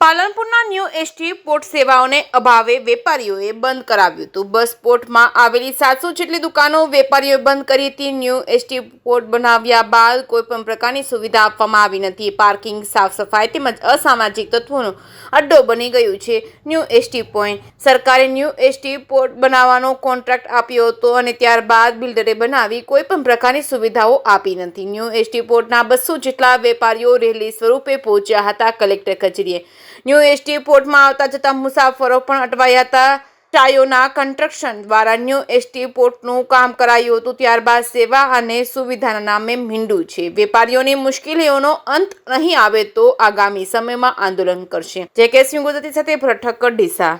પાલનપુરના new ST port સેવાઓને અભાવે વેપારીઓએ બંધ કરાવ્યું હતું। બસ પોર્ટમાં આવેલી 700 જેટલી દુકાનો વેપારીઓએ બંધ કરી હતી। ન્યૂ એસટી પોર્ટ બનાવ્યા બાદ કોઈપણ પ્રકારની સુવિધા આપવામાં આવી નથી। પાર્કિંગ, સાફ સફાઈ તેમજ અસામાજિક તત્વોનો અડ્ડો બની ગયું છે ન્યૂ એસટી પોઈન્ટ। સરકારે ન્યૂ એસટી પોર્ટ બનાવવાનો કોન્ટ્રાક્ટ આપ્યો હતો અને ત્યારબાદ બિલ્ડરે બનાવી કોઈપણ પ્રકારની સુવિધાઓ આપી નથી। ન્યૂ એસટી પોર્ટના 200 જેટલા વેપારીઓ રેલી સ્વરૂપે પહોંચ્યા હતા કલેક્ટર કચેરીએ। ન્યૂ એસટી પોર્ટમાં આવતા જતા મુસાફરો પણ અટવાયા હતા। ટાયોના કન્સ્ટ્રક્શન દ્વારા ન્યૂ એસટી પોર્ટનું કામ કરાયું હતું, ત્યારબાદ સેવા અને સુવિધાના નામે મીંડું છે। વેપારીઓની મુશ્કેલીઓનો અંત નહીં આવે તો આગામી સમયમાં આંદોલન કરશે। જેકેસી ગુજરાતી સાથે ભરત ઠક્કર, ડીસા।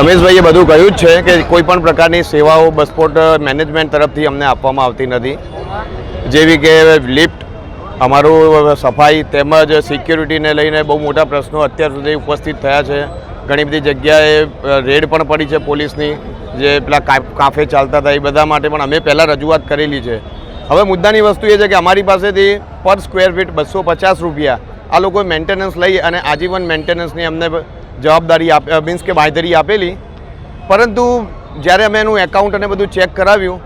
રમેશભાઈએ બધું કહ્યું જ છે કે કોઈ પણ પ્રકારની સેવાઓ બસપોર્ટ મેનેજમેન્ટ તરફથી અમને આપવામાં આવતી નથી, જેવી કે લિફ્ટ, અમારું સફાઈ તેમજ સિક્યુરિટીને લઈને બહુ મોટા પ્રશ્નો અત્યાર સુધી ઉપસ્થિત થયા છે। ઘણી બધી જગ્યાએ રેડ પણ પડી છે પોલીસની, જે પેલા કાફે ચાલતા હતા એ બધા માટે પણ અમે પહેલાં રજૂઆત કરેલી છે। હવે મુદ્દાની વસ્તુ એ છે કે અમારી પાસેથી પર સ્ક્વેર ફીટ 250 રૂપિયા આ લોકોએ મેન્ટેનન્સ લઈ અને આજીવન મેન્ટેનન્સની અમને જવાબદારી મીન્સ કે બાંયધરી આપેલી, પરંતુ જ્યારે અમે એનું એકાઉન્ટ અને બધું ચેક કરાવ્યું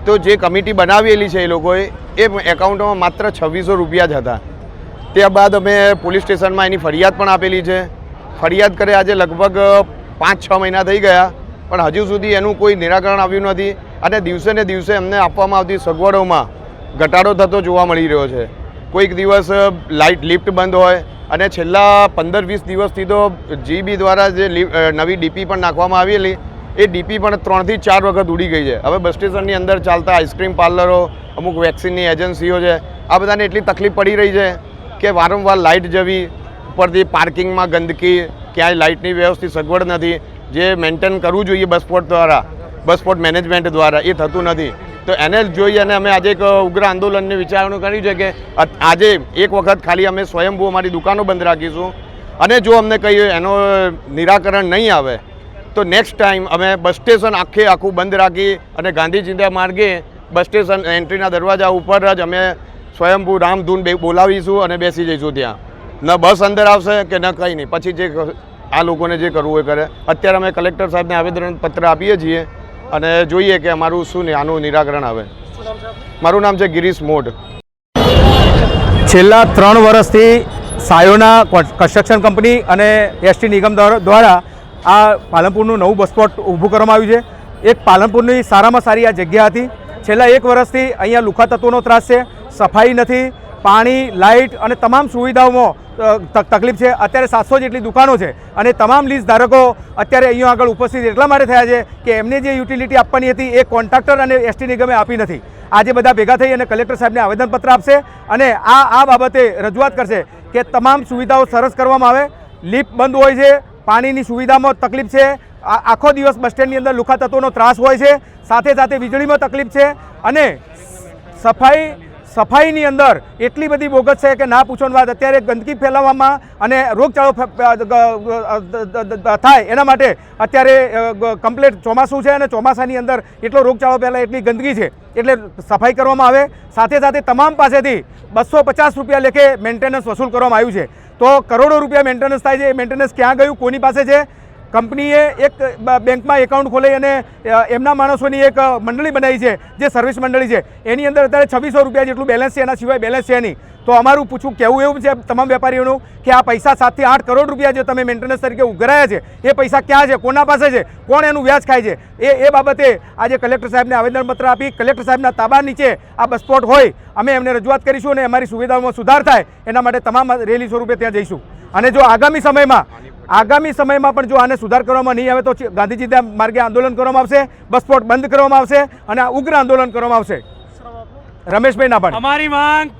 તો જે કમિટી બનાવેલી છે એ લોકોએ એ એકાઉન્ટમાં માત્ર 2600 રૂપિયા જ હતા। ત્યારબાદ અમે પોલીસ સ્ટેશનમાં એની ફરિયાદ પણ આપેલી છે। ફરિયાદ કરે આજે લગભગ 5-6 મહિના થઈ ગયા, પણ હજુ સુધી એનું કોઈ નિરાકરણ આવ્યું નથી અને દિવસે ને દિવસે અમને આપવામાં આવતી સગવડોમાં ઘટાડો થતો જોવા મળી રહ્યો છે। કોઈક દિવસ લાઇટ લિફ્ટ બંધ હોય અને છેલ્લા 15-20 દિવસથી તો જીબી દ્વારા જે નવી ડીપી પણ નાખવામાં આવેલી એ ડીપી પણ 3 થી 4 વખત ઉડી ગઈ છે। હવે બસ સ્ટેશનની અંદર ચાલતા આઈસ્ક્રીમ પાર્લરો, અમુક વેક્સિનની એજન્સીઓ છે, આ બધાને એટલી તકલીફ પડી રહી છે કે વારંવાર લાઇટ જવી, ઉપરથી પાર્કિંગમાં ગંદકી, ક્યાંય લાઇટની વ્યવસ્થિત સગવડ નથી, જે મેન્ટેન કરવું જોઈએ બસપોર્ટ દ્વારા, બસપોર્ટ મેનેજમેન્ટ દ્વારા, એ થતું નથી। તો એને જોઈ અને અમે આજે એક ઉગ્ર આંદોલનની વિચારણા કર્યું છે કે આજે એક વખત ખાલી અમે સ્વયંભૂ અમારી દુકાનો બંધ રાખીશું અને જો અમને કંઈ એનો નિરાકરણ નહીં આવે તો નેક્સ્ટ ટાઈમ અમે બસ સ્ટેશન આખું બંધ રાખી અને ગાંધીચિંતા માર્ગે બસ સ્ટેશન એન્ટ્રીના દરવાજા ઉપર જ અમે સ્વયંભૂ રામધૂન બોલાવીશું અને બેસી જઈશું ત્યાં। ન બસ અંદર આવશે કે ન કંઈ નહીં, પછી જે આ લોકોને જે કરવું એ કરે। અત્યારે અમે કલેક્ટર સાહેબને આવેદનપત્ર આપીએ છીએ અને જોઈએ કે અમારું શું આનું નિરાકરણ આવે। મારું નામ છે ગિરીશ મોઢ। છેલ્લા 3 વર્ષથી સાયોના કન્સ્ટ્રક્શન કંપની અને એસટી નિગમ દ્વારા આ પાલનપુરનું નવું બસપોર્ટ ઊભું કરવામાં આવ્યું છે। એક પાલનપુરની સારામાં સારી આ જગ્યા હતી। છેલ્લા 1 વર્ષથી અહીંયા લુખા તત્વોનો ત્રાસ છે, સફાઈ નથી, પાણી, લાઇટ અને તમામ સુવિધાઓમાં તકલીફ છે। અત્યારે 700 જેટલી દુકાનો છે અને તમામ લીઝ ધારકો અત્યારે અહીંયા આગળ ઉપસ્થિત એટલા માટે થયા છે કે એમને જે યુટિલિટી આપવાની હતી એ કોન્ટ્રાક્ટર અને એસટી નિગમે આપી નથી। આજે બધા ભેગા થઈ અને કલેક્ટર સાહેબને આવેદનપત્ર આપશે અને આ બાબતે રજૂઆત કરશે કે તમામ સુવિધાઓ સરસ કરવામાં આવે। લિફ્ટ બંધ હોય છે, પાણીની સુવિધામાં તકલીફ છે, આખો દિવસ બસ સ્ટેન્ડની અંદર લુખા તત્વોનો ત્રાસ હોય છે, સાથે સાથે વીજળીમાં તકલીફ છે અને સફાઈની અંદર એટલી બધી બોગસ છે કે ના પૂછવાની વાત। અત્યારે ગંદકી ફેલાવવામાં અને રોગચાળો થાય એના માટે અત્યારે કમ્પ્લીટ ચોમાસું છે અને ચોમાસાની અંદર એટલો રોગચાળો ફેલાય, એટલી ગંદકી છે, એટલે સફાઈ કરવામાં આવે। સાથે સાથે તમામ પાસેથી 250 રૂપિયા લેખે મેન્ટેનન્સ વસૂલ કરવામાં આવ્યું છે। તો કરોડો રૂપિયા મેન્ટેનન્સ થાય છે। એ મેન્ટેનન્સ ક્યાં ગયું, કોની પાસે છે? કંપનીએ એક બેંકમાં એકાઉન્ટ ખોલી અને એમના માણસોની એક મંડળી બનાવી છે, જે સર્વિસ મંડળી છે, એની અંદર અત્યારે 2600 રૂપિયા જેટલું બેલેન્સ છે, એના સિવાય બેલેન્સ છે નહીં। તો અમારું કહેવું એવું છે તમામ વેપારીઓનું કે આ પૈસા 7 થી 8 કરોડ રૂપિયા જે તમે મેન્ટેનન્સ તરીકે ઉઘરાયા છે એ પૈસા ક્યાં છે, કોના પાસે છે, કોણ એનું વ્યાજ ખાય છે, એ બાબતે આજે કલેક્ટર સાહેબને આવેદનપત્ર આપી કલેક્ટર સાહેબના તાબા નીચે આ બસપોર્ટ હોય અમે એમને રજૂઆત કરીશું અને અમારી સુવિધાઓમાં સુધાર થાય એના માટે તમામ રેલી સ્વરૂપે ત્યાં જઈશું। અને જો આગામી સમયમાં પણ જો આને સુધાર કરવામાં નહીં આવે તો ગાંધીચિંતા માર્ગે આંદોલન કરવામાં આવશે, બસપોર્ટ બંધ કરવામાં આવશે અને આ ઉગ્ર આંદોલન કરવામાં આવશે। રમેશભાઈ નાભાણી, અમારી માંગ